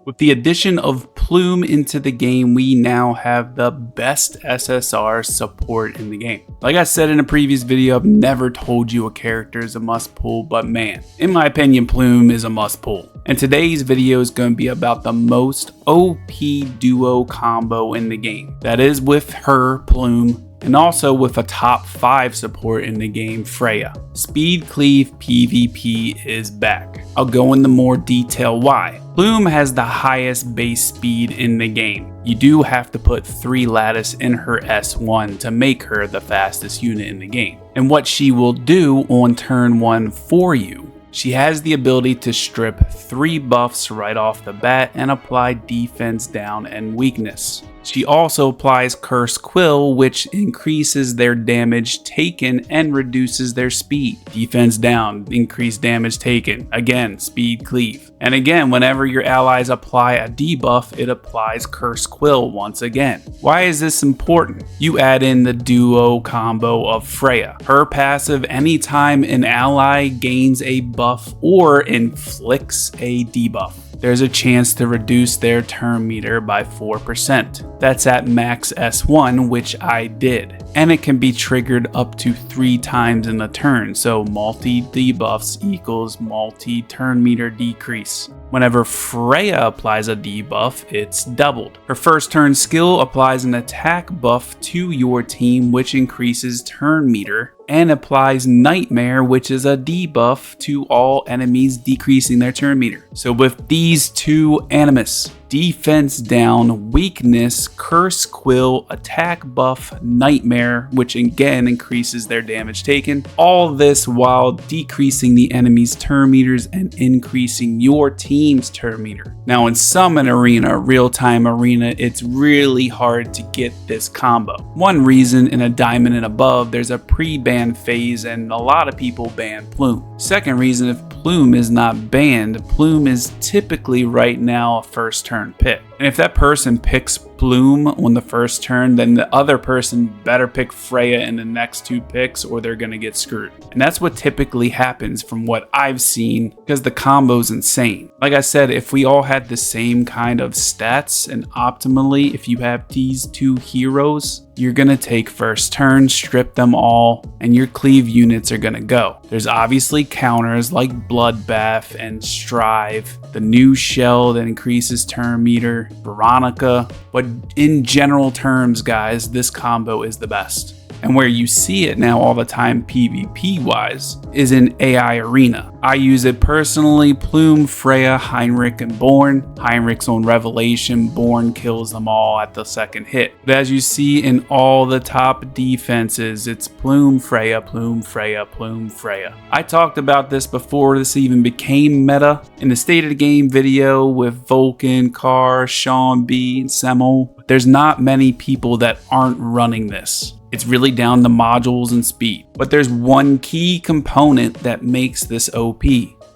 With the addition of Plume into the game, we now have the best SSR support in the game. Like I said in a previous video, I've never told you a character is a must pull, but man, in my opinion, Plume is a must pull. And today's video is going to be about the most OP duo combo in the game. That is with her, Plume, and also with a top 5 support in the game, Freya. Speed Cleave PvP is back. I'll go into more detail why. Plume has the highest base speed in the game. You do have to put 3 lattice in her S1 to make her the fastest unit in the game. And what she will do on turn 1 for you, she has the ability to strip 3 buffs right off the bat and apply defense down and weakness. She also applies Curse Quill, which increases their damage taken and reduces their speed. Defense down, increased damage taken. Again, Speed Cleave. And again, whenever your allies apply a debuff, it applies Curse Quill once again. Why is this important? You add in the duo combo of Freya. Her passive, anytime an ally gains a buff or inflicts a debuff, there's a chance to reduce their turn meter by 4%. That's at max S1, which I did. And it can be triggered up to 3 times in the turn, so multi debuffs equals multi turn meter decrease. Whenever Freya applies a debuff, it's doubled. Her first turn skill applies an attack buff to your team, which increases turn meter, and applies Nightmare, which is a debuff to all enemies, decreasing their turn meter. So with these 2 Animus, defense down, weakness, Curse Quill, attack buff, Nightmare, which again increases their damage taken, all this while decreasing the enemy's turn meters and increasing your team's turn meter. Now in Summon Arena, real-time arena, it's really hard to get this combo. One reason, in a diamond and above, there's a pre-ban phase and a lot of people ban Plume. Second reason, if Plume is not banned, Plume is typically right now a first turn pick. And if that person picks Plume on the first turn, then the other person better pick Freya in the next 2 picks or they're gonna get screwed. And that's what typically happens from what I've seen, because the combo's insane. Like I said, if we all had the same kind of stats, and optimally, if you have these 2 heroes, you're gonna take first turn, strip them all, and your cleave units are gonna go. There's obviously counters like Bloodbath and Strive, the new shell that increases turn meter, Veronica, but in general terms, guys, this combo is the best. And where you see it now all the time PvP wise is in AI Arena. I use it personally: Plume, Freya, Heinrich, and Born. Heinrich's on Revelation, Born kills them all at the second hit. But as you see in all the top defenses, it's Plume, Freya, Plume, Freya, Plume, Freya. I talked about this before this even became meta in the State of the Game video with Vulcan, Carr, Sean B, and Semmel. There's not many people that aren't running this. It's really down to modules and speed. But there's one key component that makes this OP,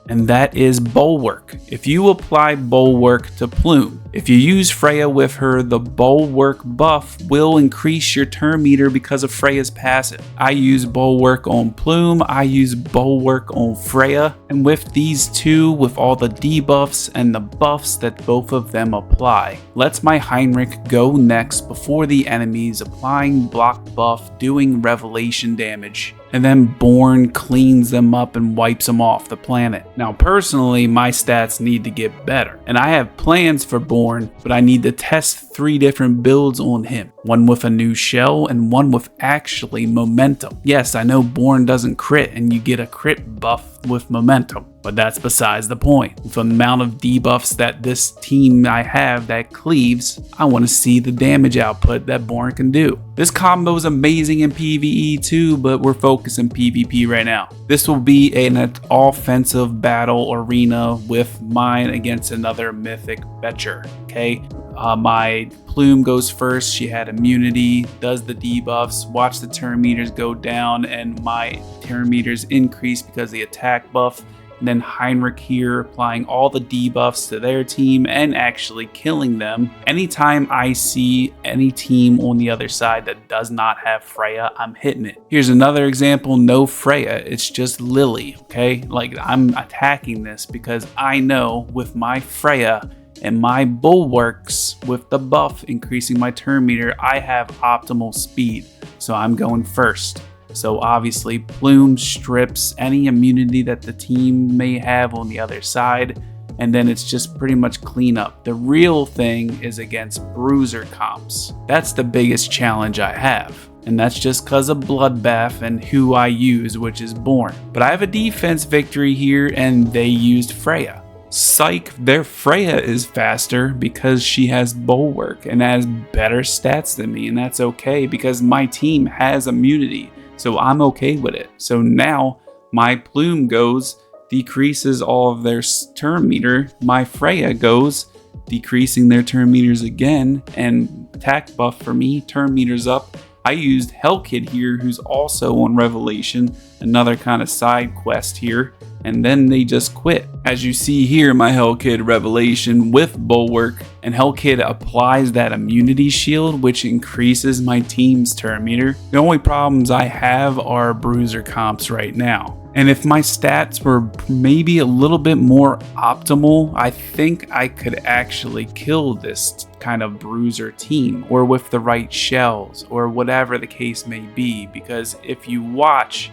and that is Bulwark. If you apply Bulwark to Plume, if you use Freya with her, the Bulwark buff will increase your turn meter because of Freya's passive. I use Bulwark on Plume, I use Bulwark on Freya, and with these 2, with all the debuffs and the buffs that both of them apply, lets my Heinrich go next before the enemies, applying block buff, doing revelation damage. And then Born cleans them up and wipes them off the planet. Now personally, my stats need to get better, and I have plans for Born, but I need to test 3 different builds on him. One with a new shell and one with actually momentum. Yes, I know Born doesn't crit and you get a crit buff with momentum, but that's besides the point. With the amount of debuffs that this team I have that cleaves, I want to see the damage output that Born can do. This combo is amazing in PvE too, but we're focusing PvP right now. This will be an offensive battle arena with mine against another mythic fetcher, okay? My Plume goes first, she had immunity, does the debuffs, watch the turn meters go down, and my turn meters increase because of the attack buff. And then Heinrich here applying all the debuffs to their team and actually killing them. Anytime I see any team on the other side that does not have Freya, I'm hitting it. Here's another example, no Freya, it's just Lily, okay? Like, I'm attacking this because I know with my Freya, And my Bulwarks with the buff increasing my turn meter, I have optimal speed, so I'm going first. So obviously Plume strips any immunity that the team may have on the other side, and then it's just pretty much cleanup. The real thing is against bruiser comps. That's the biggest challenge I have. And that's just because of Bloodbath and who I use, which is Born. But I have a defense victory here, and they used Freya. Psych, their Freya is faster because she has Bulwark and has better stats than me, and that's okay because my team has immunity, so I'm okay with it. So now my Plume goes, decreases all of their turn meter. My Freya goes, decreasing their turn meters again, and attack buff for me, turn meters up. I used Hellkid here, who's also on Revelation, another kind of side quest here, and then they just quit. As you see here, my Hellkid Revelation with Bulwark, and Hellkid applies that immunity shield, which increases my team's turn meter. The only problems I have are bruiser comps right now. And if my stats were maybe a little bit more optimal, I think I could actually kill this kind of bruiser team, or with the right shells, or whatever the case may be. Because if you watch,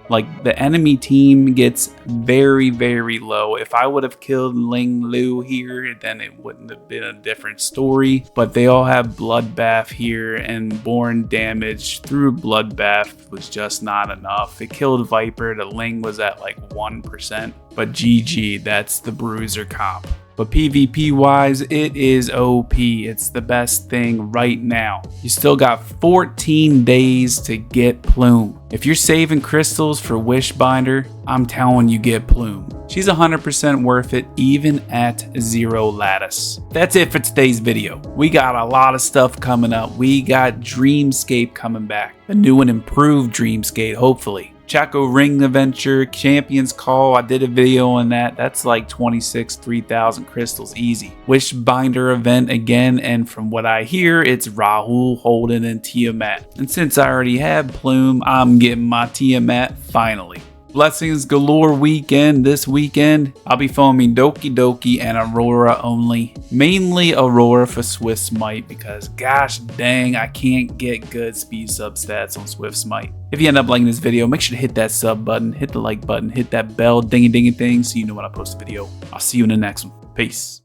like, the enemy team gets very, very low. If I would have killed Ling Lu here, then it wouldn't have been a different story. But they all have Bloodbath here, and Born damage through Bloodbath was just not enough. It killed Viper. The Ling was at like 1%. But GG, that's the bruiser comp. But PvP wise, it is OP. It's the best thing right now. You still got 14 days to get Plume. If you're saving crystals for Wishbinder, I'm telling you, get Plume. She's 100% worth it, even at 0 lattice. That's it for today's video. We got a lot of stuff coming up. We got Dreamscape coming back, a new and improved Dreamscape, hopefully. Chaco Ring Adventure, Champions Call, I did a video on that. That's like 3,000 crystals easy. Wishbinder event again, and from what I hear, it's Rahul, Holden, and Tiamat. And since I already have Plume, I'm getting my Tiamat finally. Blessings galore weekend this weekend. I'll be foaming Doki and Aurora only. Mainly Aurora for Swift Smite because gosh dang, I can't get good speed sub stats on Swift Smite. If you end up liking this video, make sure to hit that sub button, hit the like button, hit that bell dingy thing so you know when I post a video. I'll see you in the next one. Peace.